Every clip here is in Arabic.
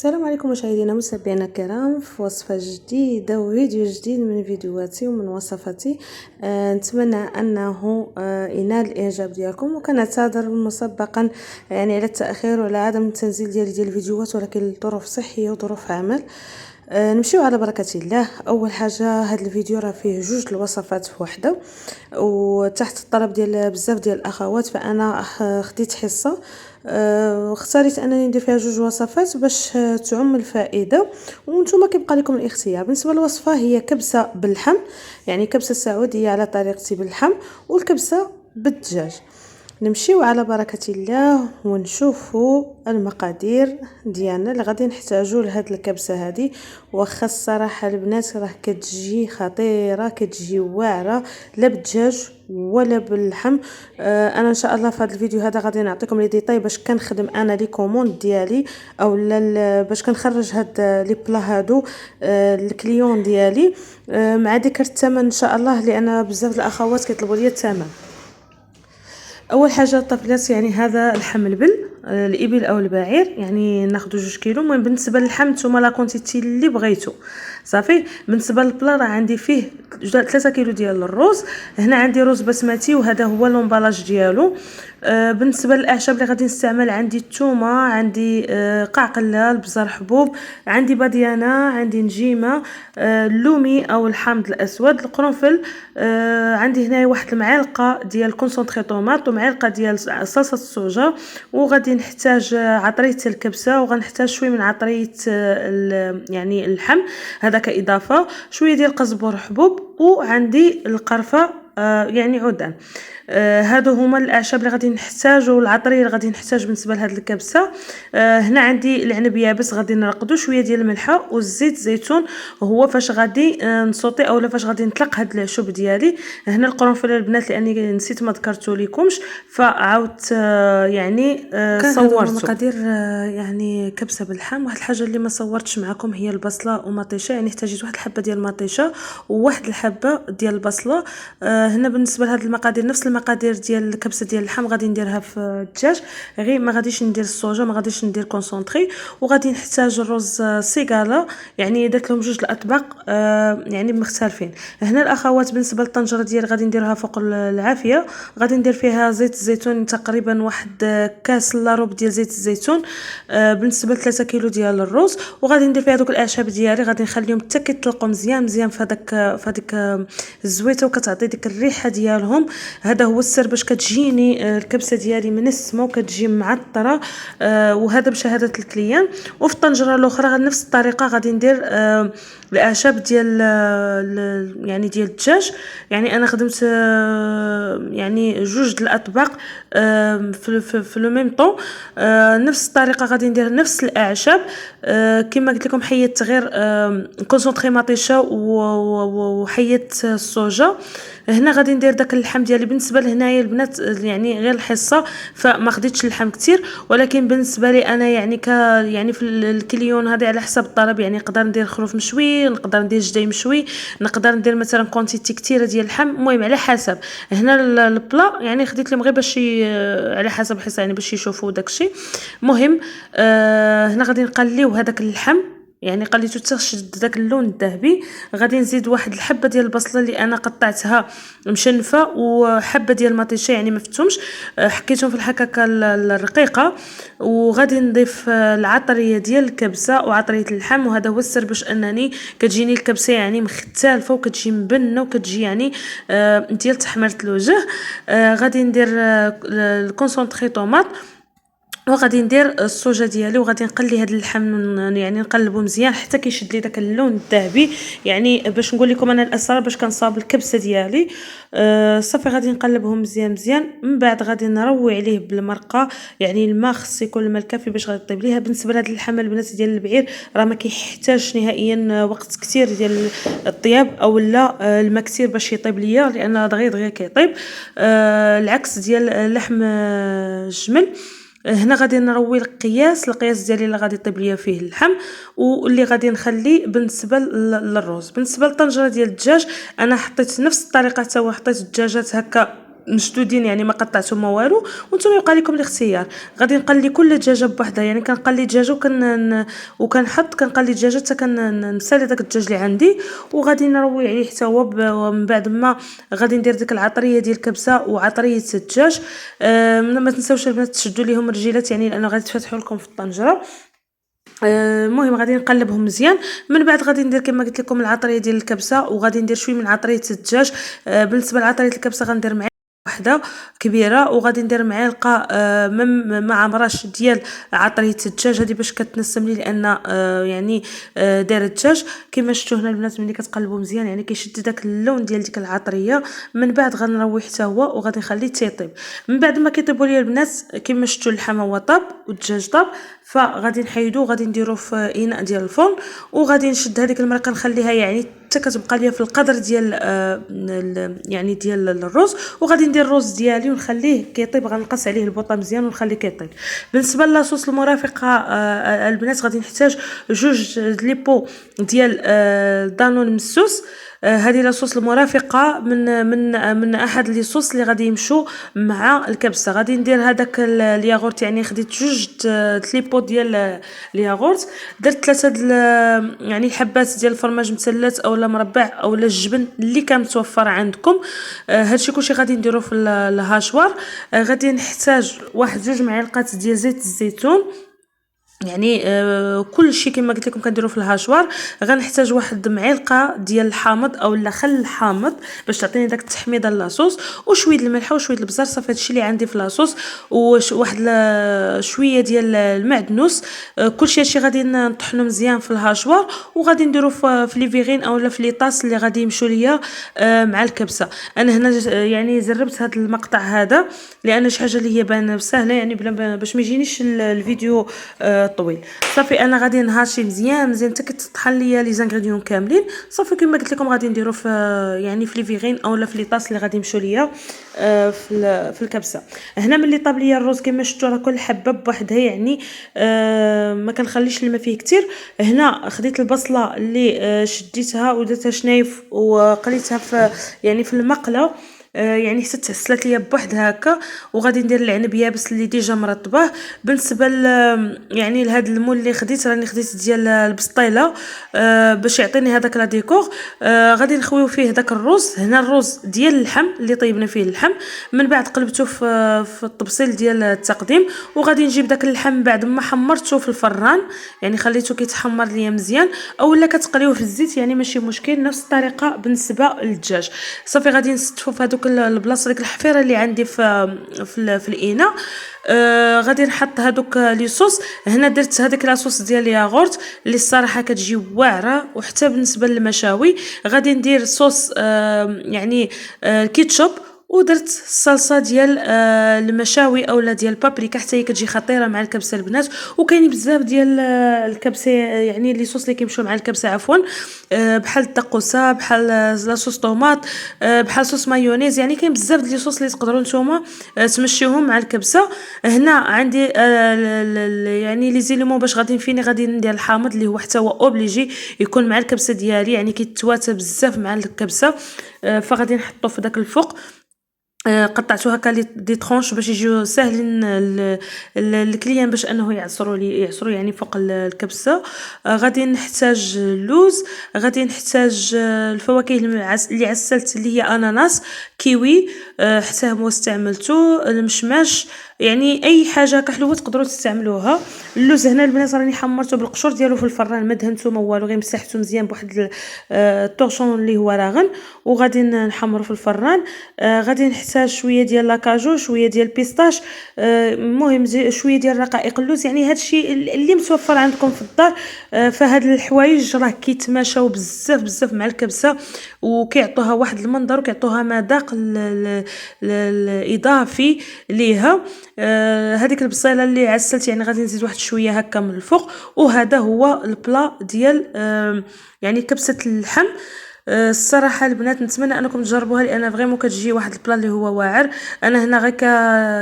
السلام عليكم مشاهدينا متابعينا الكرام في وصفه جديده وفيديو جديد من فيديوهاتي ومن وصفاتي. نتمنى انه ينال الاعجاب ديالكم، وكنعتذر مسبقا يعني على التاخير وعلى عدم التنزيل ديال الفيديوهات، ولكن الظروف صحيه وظروف عمل. نمشيو على بركه الله. اول حاجه هذا الفيديو راه فيه جوج الوصفات في وحده، وتحت الطلب ديال بزاف ديال الاخوات فانا خديت حصه. اختاريت انني ندير فيها جوج وصفات باش تعم الفائده، وانتم كيبقى لكم الاختيار. بالنسبه للوصفه هي كبسه باللحم، يعني كبسه سعوديه على طريقتي باللحم، والكبسه بالدجاج. نمشيو على بركه الله ونشوفوا المقادير ديالنا اللي غادي نحتاجو لهاد الكبسه هذه. واخا الصراحه البنات راه كتجي خطيره، كتجي واعره، لا بالدجاج ولا باللحم. انا ان شاء الله في هذا الفيديو هذا غادي نعطيكم لي ديتاي باش كنخدم انا لي كوموند ديالي، او باش كنخرج هاد لي بلا هادو الكليون ديالي مع ذكر الثمن ان شاء الله، لان بزاف الاخوات كيطلبوا لي الثمن. اول حاجه الطفلات يعني هذا لحم البل، الابل او البعير، يعني ناخذ 2 كيلو. المهم بالنسبه للحم نتوما لا كونتيتي اللي بغيتو صافي. بالنسبه للبلا راه عندي فيه 3 كيلو ديال الرز. هنا عندي رز بسمتي وهذا هو لومبالاج ديالو. بالنسبه للاعشاب اللي غادي نستعمل عندي الثومه، عندي قعقله، البزار حبوب، عندي باديانه، عندي نجيمه، اللومي او الحامض الاسود، القرنفل. عندي هنا واحد المعلقه ديال كونسونطري طوماط ومعلقه ديال صلصه الصوجا، وغادي نحتاج عطريه الكبسه، وغنحتاج شويه من عطريه يعني اللحم هذا كاضافه، شويه ديال قزبر حبوب، وعندي القرفه يعني عودان. هادو هما الاعشاب اللي غادي نحتاجو، العطريه اللي غادي نحتاج بالنسبه لهاد الكبسه. هنا عندي العنب يابس غادي نرقدو، شويه ديال الملحه والزيت زيتون هو فاش غادي نصوطي اولا فاش غادي نطلق هاد العشوب ديالي. هنا القرنفل البنات لاني نسيت ما ذكرتو لكمش فعاودت يعني صورت مقادير يعني كبسه باللحم. واحد الحاجه اللي ما صورتش معكم هي البصله ومطيشه، يعني احتاجيت واحد الحبه ديال المطيشه وواحد الحبه ديال البصله. هنا بالنسبه لهاد المقادير نفس المقادير ديال الكبسه ديال اللحم غادي نديرها في الدجاج، غير ما غاديش ندير الصوجا، ما غاديش ندير كونسونطري. وغادي نحتاج الرز سيغالا، يعني درت لهم جوج الاطباق يعني مختلفين. هنا الاخوات بالنسبه للطنجره ديال غادي نديرها فوق العافيه، غادي ندير فيها زيت الزيتون تقريبا واحد كاس الا ربع ديال زيت الزيتون بالنسبه ل 3 كيلو ديال الرز. وغادي ندير فيها دوك الاعشاب ديالي، غادي نخليهم حتى كيطلقوا مزيان مزيان في هذيك الزويته، وكتعطي ديك الريحه ديالهم. هذا هو السر باش كتجيني الكبسه ديالي من السما وكتجي معطره، وهذا بشهاده الكليان. وفي الطنجره الاخرى نفس الطريقه غادي ندير الاعشاب ديال يعني ديال الدجاج. يعني انا خدمت يعني جوج الاطباق في لو ميم طون. نفس الطريقه غادي ندير نفس الاعشاب كما قلت لكم. حيدت غير كونسونطري مطيشه وحيدت الصوجا. هنا غادي ندير داك اللحم ديالي. بالنسبه لهنايا البنات يعني غير الحصه فما خديتش اللحم كتير، ولكن بالنسبه لي انا يعني يعني في الكليون هذه على حسب الطلب، يعني نقدر ندير خروف مشوي، نقدر ندير جدي مشوي، نقدر ندير مثلا كونتيتي كثيره ديال اللحم، المهم على حسب. هنا البلا يعني خديت لهم غير باش على حسب الحصه، يعني باش يشوفوا داكشي. المهم هنا غادي نقليو هذاك اللحم، يعني قليتو حتى شد داك اللون الذهبي. غادي نزيد واحد الحبه ديال البصله اللي انا قطعتها مشنفه، وحبه ديال المطيشه يعني ما فتهمش، حكيتهم في الحكاكه الرقيقه. وغادي نضيف العطريه ديال الكبسه وعطريه اللحم، وهذا هو السر باش انني كتجيني الكبسه يعني مختلفه وكتجي مبنه وكتجي يعني ديال تحمره الوجه. غادي ندير الكونسونطري طوماط، وغادي ندير الصوجا ديالي، وغادي نقلي هذا اللحم يعني نقلبو مزيان حتى كيشد لي داك اللون الذهبي. يعني باش نقول لكم انا الاسرار باش كنصاوب الكبسه ديالي. صافي غادي نقلبهم مزيان مزيان. من بعد غادي نروي عليه بالمرقه، يعني الماء خص يكون الماء الكافي باش غادي طيب ليها. بالنسبه لهاد اللحم البنات ديال البعير راه ما كيحتاجش نهائيا وقت كثير ديال الطياب او لا الماء كثير باش يطيب ليا، لان دغيا كيطيب العكس ديال لحم الجمل. هنا غادي نروي القياس ديالي اللي غادي يطيب ليا فيه اللحم، واللي غادي نخلي بالنسبه للرز. بالنسبه للطنجره ديال الدجاج انا حطيت نفس الطريقه، حتى حطيت الدجاجات هكا مشدودين يعني ما قطعتهم ما والو، وانتم يبقى لكم الاختيار. غادي نقلي كل دجاجه بوحدها، يعني كنقلي دجاجه وكنحط كنقلي دجاجه حتى كنسالي داك الدجاج اللي عندي، وغادي نروي عليه حتى هو ومن بعد ما غادي ندير ديك العطريه ديال الكبسه وعطريه الدجاج. ما تنساوش البنات تشدوا ليهم الرجيلات، يعني لانه غادي تفتحوا لكم في الطنجره. المهم غادي نقلبهم مزيان. من بعد غادي ندير كما قلت لكم العطريه ديال الكبسه، وغادي ندير شويه من عطريه الدجاج. بالنسبه لعطريه الكبسه غندير معايا وحده كبيره، وغادي ندير معلقه مع مرش ديال عطريه الدجاج هذه باش كتنسم لي، لان يعني داير الدجاج كما شفتوا هنا البنات ملي كتقلبوا مزيان يعني كيشد داك اللون ديال ديك العطريه. من بعد غنروي حتى هو وغادي نخليه تيطيب. من بعد ما كيطيبوا لي البنات كما شفتوا اللحم هو طاب والدجاج طاب، فغادي نحيدوه وغادي نديروه في اناء ديال الفرن، وغادي نشد هذيك المرقه نخليها يعني حتى كتبقى ليا في القدر ديال يعني ديال الرز، وغادي ندير الرز ديالي ونخليه كيطيب. غنقص عليه البوطه مزيان ونخليه كيطيب. بالنسبه لاصوص المرافقه البنات غادي نحتاج جوج ليبو ديال دانون مسوس. هذه لاصوص المرافقه من احد لي صوص اللي غادي يمشوا مع الكبسه. غادي ندير هذاك الياغورت، يعني خديت جوج ليبو ديال الياغورت، درت 3 يعني حبات ديال الفرماج مثلث اولا مربع اولا الجبن اللي كان متوفر عندكم. هادشي كلشي غادي نديرو في الهاشوار. غادي نحتاج واحد 2 معالق ديال زيت الزيتون، يعني كل شيء كما قلت لكم كنديروا في الهاشوار. غنحتاج واحد معلقه ديال الحامض اولا خل حامض باش تعطيني داك التحميضه لاصوص، وشويه الملح وشويه البزار. صافي هادشي اللي عندي في لاصوص، وواحد شويه ديال المعدنوس. كلشي هادشي غادي نطحنو مزيان في الهاشوار، وغادي نديرو في لي فيغين اولا في لي طاس اللي غادي يمشوا ليا مع الكبسه. انا هنا يعني جربت هذا المقطع هذا لان شي حاجه اللي هي بان سهله، يعني بلا باش ما يجينيش الفيديو طويل. صافي انا غادي نهاشي مزيان حتى كتطحن ليا لي زانغريديون كاملين. صافي كما قلت لكم غادي نديرو في يعني في لي فيغين اولا في لي طاس اللي غادي يمشوا ليا في الكبسه. هنا ملي طاب ليا الرز كما شفتوا راه كل حبه بوحدها، يعني ما كنخليش الماء فيه كتير. هنا خديت البصله اللي شديتها ودرتها شنايف وقليتها في يعني في المقله، يعني حتى تحسلات ليا بوحدها هكا. وغادي ندير العنب يابس اللي ديجا مرطبه. بالنسبه يعني لهذا المول اللي خديت راني خديت ديال البسطيله باش يعطيني هذاك لا ديكور. غادي نخويو فيه داك الرز. هنا الرز ديال اللحم اللي طيبنا فيه اللحم، من بعد قلبته في الطبسيل ديال التقديم، وغادي نجيب داك اللحم بعد ما حمرته في الفران، يعني خليته كيتحمر ليا مزيان، اولا كتقليوه في الزيت يعني ماشي مشكل. نفس الطريقه بالنسبه للدجاج. صافي غادي نستفوا في هذوك البلاصه ديك الحفيره اللي عندي في الاناء. غادي نحط هذوك لي صوص. هنا درت هذيك لاصوص ديال الياغورت اللي الصراحه كتجي واعره. وحتى بالنسبه للمشاوي غادي ندير صوص يعني كيتشوب، ودرت الصلصه ديال المشاوي اولا ديال بابريكا حتى هي كتجي خطيره مع الكبسه البنات. وكاين بزاف ديال الكبسه يعني لي صوص اللي كيمشيو مع الكبسه عفوا، بحال الدقوسه، بحال لاصوص طوماط، بحال صوص مايونيز. يعني كاين بزاف ديال لي صوص اللي تقدروا نتوما تمشيوهم مع الكبسه. هنا عندي يعني لي زيليمون باش غادي نفيني. غادي ندير الحامض اللي هو حتى هو اوبليجي يكون مع الكبسه ديالي، يعني كيتواتى بزاف مع الكبسه. فغادي نحطو في داك الفوق. قطعتو هكا دي طرونش باش يجيو ساهلين الكليان باش انه يعصروا يعني فوق الكبسه. غادي نحتاج اللوز، غادي نحتاج الفواكه اللي عسلت اللي هي اناناس، كيوي حتى هو استعملته، المشماش، يعني اي حاجه كحلوه تقدروا تستعملوها. اللوز هنا البنات راني حمرته بالقشور ديالو في الفران، ما دهنتو ما والو، غير مسحته مزيان بواحد الطورشون اللي هو راغن، وغادي نحمرو في الفران. غادي نحتاج شويه ديال لاكاجو، شويه ديال بيستاش، المهم شويه ديال رقائق اللوز. يعني هادشي اللي متوفر عندكم في الدار. فهاد الحوايج راه كيتماشاو بزاف مع الكبسه، وكيعطوها واحد المنظر وكيعطوها مذاق الاضافي ليها. هذيك البصيله اللي عسلت يعني غادي نزيد واحد شويه هكا من الفوق. وهذا هو البلا ديال يعني كبسه اللحم. الصراحه البنات نتمنى انكم تجربوها لان فريمون كتجي واحد البلا اللي هو واعر. انا هنا غير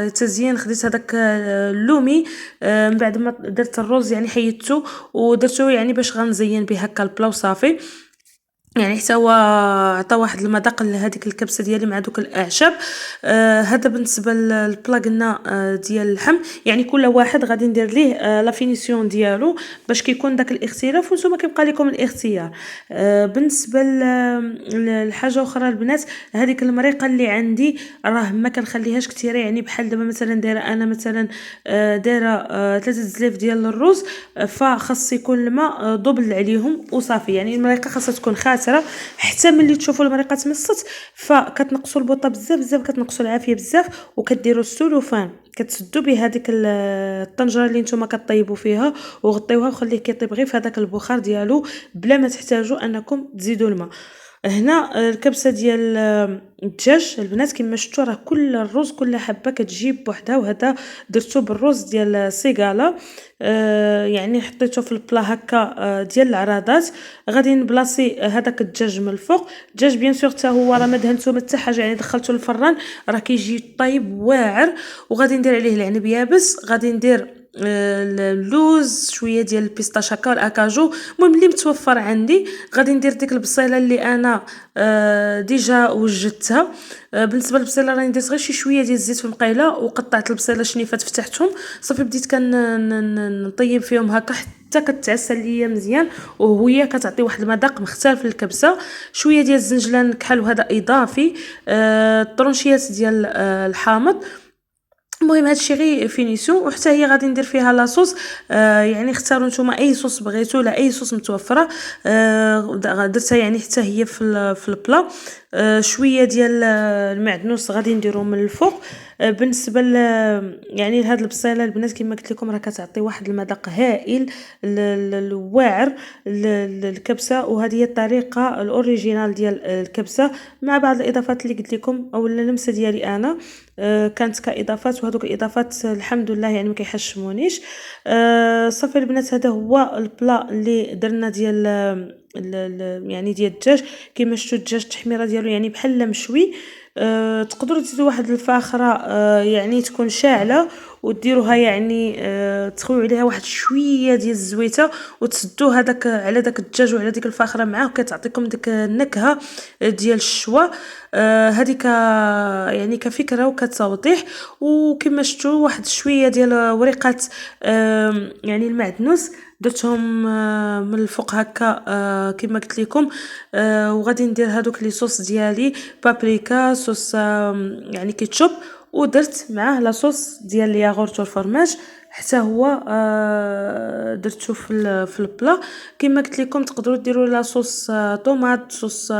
كتزيين خديت هذاك اللومي من بعد ما درت الرز يعني حيدته ودرته يعني باش غنزين به هكا البلا وصافي. يعني حتى هو عطى واحد المذاق لهذيك الكبسه ديالي مع دوك الاعشاب. هذا بالنسبه للبلا قلنا ديال اللحم. يعني كل واحد غادي ندير ليه لا فينيسيون ديالو باش كيكون داك الاختلاف، وانتم كيبقى لكم الاختيار. بالنسبه لحاجه اخرى البنات، هذيك المريقه اللي عندي راه ما كنخليهاش كثيره. يعني بحال دابا مثلا دايره انا مثلا دايره 3 زلاف ديال الرز، فخاص يكون الماء دبل عليهم وصافي. يعني المريقه خاصها تكون خاسره حتى ملي تشوفوا المريقه تمصت فكتنقصوا البوطه بزاف بزاف، كتنقصوا العافيه بزاف، وكديروا السلوفان كتسدوا به هذيك الطنجره اللي نتوما كطيبوا فيها وغطيوها وخليه كيطيب غير في هذاك البخار ديالو بلا ما تحتاجوا انكم تزيدوا الماء. هنا الكبسه ديال الدجاج البنات كما شفتوا راه كل الرز كل حبه كتجيب بوحدها، وهذا درتو بالرز ديال السيغالا. يعني حطيته في البلا هكا ديال العراضات. غادي نبلاصي هذاك الدجاج من الفوق. الدجاج بيان سور حتى هو راه ما دهنتو حتى حاجه، يعني دخلته للفران راه كيجي طيب واعر. وغادي ندير عليه العنب يابس، غادي ندير اللوز، شويه ديال البيستاش هكا والاكاجو، المهم اللي متوفر عندي. غادي ندير ديك البصيله اللي انا ديجا وجدتها. بالنسبه للبصيله راني درت غير شي شويه ديال الزيت في المقيله وقطعت البصيله شنيفات فتحتهم صافي، بديت نطيب فيهم هكا حتى كتعسل ليا مزيان، وهي كتعطي واحد المذاق مختلف للكبسه. شويه ديال الزنجلان كحل وهذا اضافي، طرونشيات ديال الحامض. المهم هادشي غير فينيسيون. وحتى هي غادي ندير فيها لاصوص. يعني اختاروا نتوما اي صوص بغيتو، لا اي صوص متوفره. درتها يعني حتى هي في البلا. شويه ديال المعدنوس غادي نديرهم من الفوق. بالنسبه يعني لهاد البصيله البنات كما قلت لكم راه كتعطي واحد المذاق هائل الواعر للكبسه، وهذه هي الطريقه الاوريجينال ديال الكبسه مع بعض الاضافات اللي قلت لكم او اللمسه ديالي انا. كانت كاضافات، وهذوك الاضافات الحمد لله يعني ما كيحشمونيش. صافي البنات هذا هو البلا اللي درنا ديال يعني ديال الدجاج. كما شفتوا الدجاج التحميره ديالو يعني بحال مشوي. تقدروا تزيدوا واحد الفاخره يعني تكون شاعله وديروها، يعني تخويو عليها واحد شويه ديال الزويته وتسدوا هذاك على داك الدجاج وعلى ديك الفاخره معاه، كتعطيكم ديك النكهه ديال الشوا. هذيك يعني كفكره وكتوضيح. وكما شفتوا واحد شويه ديال وريقات يعني المعدنوس درتهم من الفوق هكا كما قلت لكم. وغادي ندير هذوك لي صوص ديالي، بابريكا، صوص يعني كيتشوب، ودرت معاه لاصوص ديال الياغورت والفرماج حتى هو درتو في البلا. كما قلت لكم تقدروا ديروا لاصوص طوماط، صوص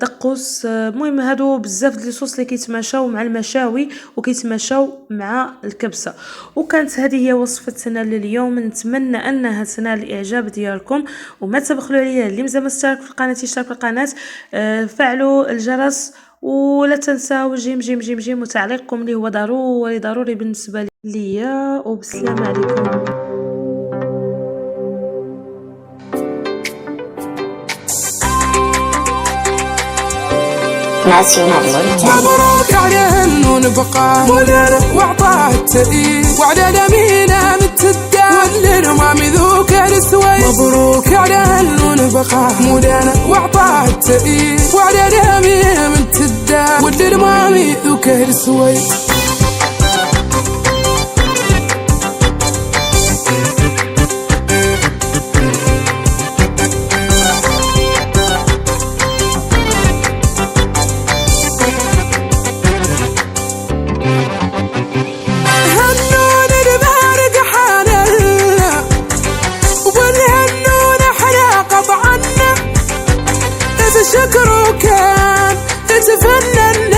دقوس. المهم هادو بزاف ديال الصوص اللي كيتماشاو مع المشاوي وكيتماشاو مع الكبسه. وكانت هذه هي وصفتنا لليوم. نتمنى انها تنال الاعجاب ديالكم، وما تبخلوا عليا اللي مازال ما اشترك في القناه يشترك في القناه، فعلوا الجرس، ولا تنساو جيم جيم جيم جيم وتعليقكم اللي هو ضروري ضروري بالنسبه ليا. وبالسلامه عليكم. مبروك عليه انه نبقى مولانا وعطاه التأييد، وعلى الامينه متدى والرمام ذوك السويد. مبروك عليه انه نبقى مولانا وعطاه التأييد، وعلى الامينه متدى والرمام ذوك السويد. شكره كان يتفنن